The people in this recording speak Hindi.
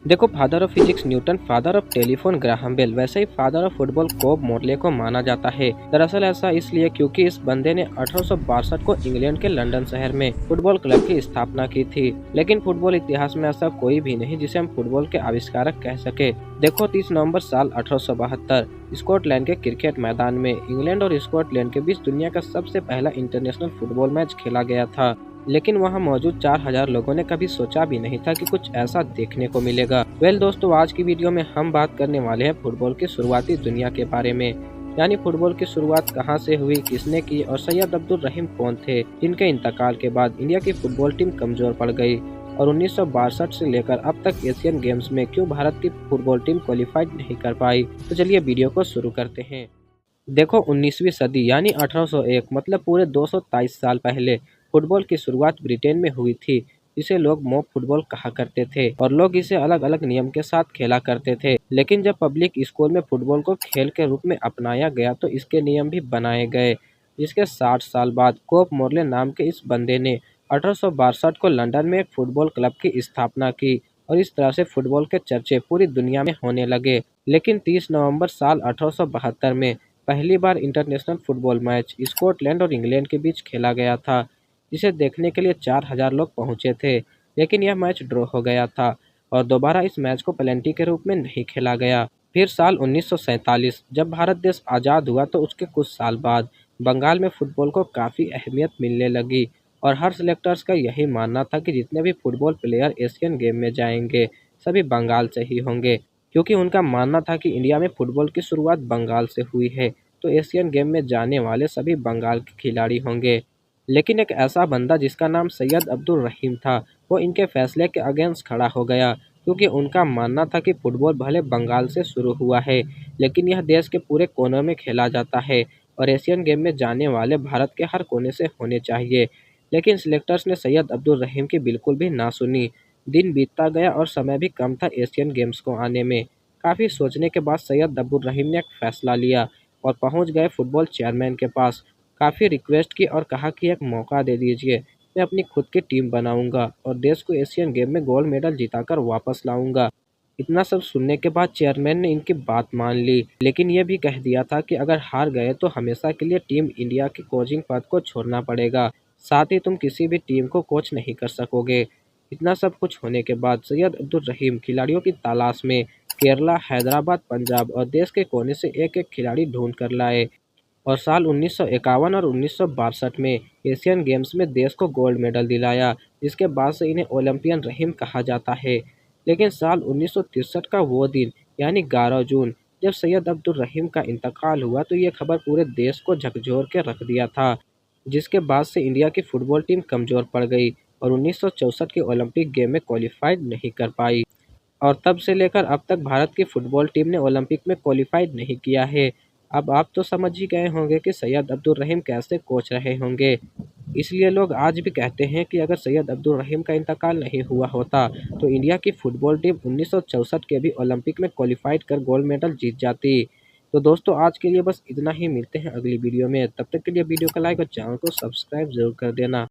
देखो, father of physics Newton, father of telephone Graham Bell, वैसे ही father of football Cobb Morley को माना जाता है। दरअसल ऐसा इसलिए क्योंकि इस बंदे ने 1862 को इंग्लैंड के लंदन शहर में फुटबॉल क्लब की स्थापना की थी। लेकिन फुटबॉल इतिहास में ऐसा कोई भी नहीं जिसे हम फुटबॉल के आविष्कारक कह सके। देखो, 30 नवंबर साल 1872 स्कॉटलैंड के क्रिकेट मैदान में इंग्लैंड और स्कॉटलैंड के बीच दुनिया का सबसे पहला इंटरनेशनल फुटबॉल मैच खेला गया था। लेकिन वहां मौजूद 4000 लोगों ने कभी सोचा भी नहीं था कि कुछ ऐसा देखने को मिलेगा। दोस्तों, आज की वीडियो में हम बात करने वाले हैं फुटबॉल की शुरुआती दुनिया के बारे में। यानी फुटबॉल की शुरुआत कहां से हुई, किसने की और सैयद अब्दुल रहीम कौन थे, जिनके इंतकाल के बाद इंडिया की फुटबॉल टीम कमजोर पड़ गई, और 1962 से लेकर अब तक एशियन गेम्स में क्यों भारत की फुटबॉल टीम क्वालिफाइड नहीं कर पाई। तो चलिए वीडियो को शुरू करते हैं। देखो, 19वीं सदी यानी 1801 मतलब पूरे 223 साल पहले फुटबॉल की शुरुआत ब्रिटेन में हुई थी, जिसे लोग मॉब फुटबॉल कहा करते थे और लोग इसे अलग अलग नियम के साथ खेला करते थे। लेकिन जब पब्लिक स्कूल में फुटबॉल को खेल के रूप में अपनाया गया तो इसके नियम भी बनाए गए, जिसके 60 साल बाद कोप मोर्ले नाम के इस बंदे ने 1862 को लंदन में एक फुटबॉल क्लब की स्थापना की और इस तरह से फुटबॉल के चर्चे पूरी दुनिया में होने लगे। लेकिन 30 नवंबर साल 1872 में पहली बार इंटरनेशनल फुटबॉल मैच स्कॉटलैंड और इंग्लैंड के बीच खेला गया था, जिसे देखने के लिए 4000 लोग पहुंचे थे। लेकिन यह मैच ड्रॉ हो गया था और दोबारा इस मैच को पेनल्टी के रूप में नहीं खेला गया। फिर साल 1947 जब भारत देश आज़ाद हुआ तो उसके कुछ साल बाद बंगाल में फुटबॉल को काफ़ी अहमियत मिलने लगी और हर सेलेक्टर्स का यही मानना था कि जितने भी फुटबॉल प्लेयर एशियन गेम में जाएंगे सभी बंगाल से ही होंगे, क्योंकि उनका मानना था कि इंडिया में फुटबॉल की शुरुआत बंगाल से हुई है, तो एशियन गेम में जाने वाले सभी बंगाल के खिलाड़ी होंगे। लेकिन एक ऐसा बंदा जिसका नाम सैयद अब्दुल रहीम था, वो इनके फैसले के अगेंस्ट खड़ा हो गया, क्योंकि उनका मानना था कि फुटबॉल भले बंगाल से शुरू हुआ है, लेकिन यह देश के पूरे कोनों में खेला जाता है और एशियन गेम में जाने वाले भारत के हर कोने से होने चाहिए। लेकिन सिलेक्टर्स ने सैयद अब्दुल रहीम की बिल्कुल भी ना सुनी। दिन बीतता गया और समय भी कम था एशियन गेम्स को आने में। काफ़ी सोचने के बाद सैयद अब्दुल रहीम ने एक फैसला लिया और पहुंच गए फुटबॉल चेयरमैन के पास। काफ़ी रिक्वेस्ट की और कहा कि एक मौका दे दीजिए, मैं अपनी खुद की टीम बनाऊंगा और देश को एशियन गेम में गोल्ड मेडल जिताकर वापस लाऊंगा। इतना सब सुनने के बाद चेयरमैन ने इनकी बात मान ली, लेकिन यह भी कह दिया था कि अगर हार गए तो हमेशा के लिए टीम इंडिया के कोचिंग पद को छोड़ना पड़ेगा, साथ ही तुम किसी भी टीम को कोच नहीं कर सकोगे। इतना सब कुछ होने के बाद सैयद अब्दुल रहीम खिलाड़ियों की तलाश में केरला, हैदराबाद, पंजाब और देश के कोने से एक एक खिलाड़ी ढूंढ कर लाए और साल 1951 और 1962 में एशियन गेम्स में देश को गोल्ड मेडल दिलाया, जिसके बाद से इन्हें ओलंपियन रहीम कहा जाता है। लेकिन साल 1963 का वो दिन यानी 11 जून जब सैयद अब्दुल रहीम का इंतकाल हुआ तो ये खबर पूरे देश को झकझोर के रख दिया था, जिसके बाद से इंडिया की फुटबॉल टीम कमज़ोर पड़ गई और 1964 के ओलंपिक गेम में क्वालिफाइड नहीं कर पाई। और तब से लेकर अब तक भारत की फुटबॉल टीम ने ओलंपिक में क्वालिफाइड नहीं किया है। अब आप तो समझ ही गए होंगे कि सैयद अब्दुल रहीम कैसे कोच रहे होंगे। इसलिए लोग आज भी कहते हैं कि अगर सैयद अब्दुल रहीम का इंतकाल नहीं हुआ होता तो इंडिया की फुटबॉल टीम 1964 के भी ओलंपिक में क्वालिफाइड कर गोल्ड मेडल जीत जाती। तो दोस्तों, आज के लिए बस इतना ही। मिलते हैं अगली वीडियो में, तब तक के लिए वीडियो को लाइक और चैनल को सब्सक्राइब जरूर कर देना।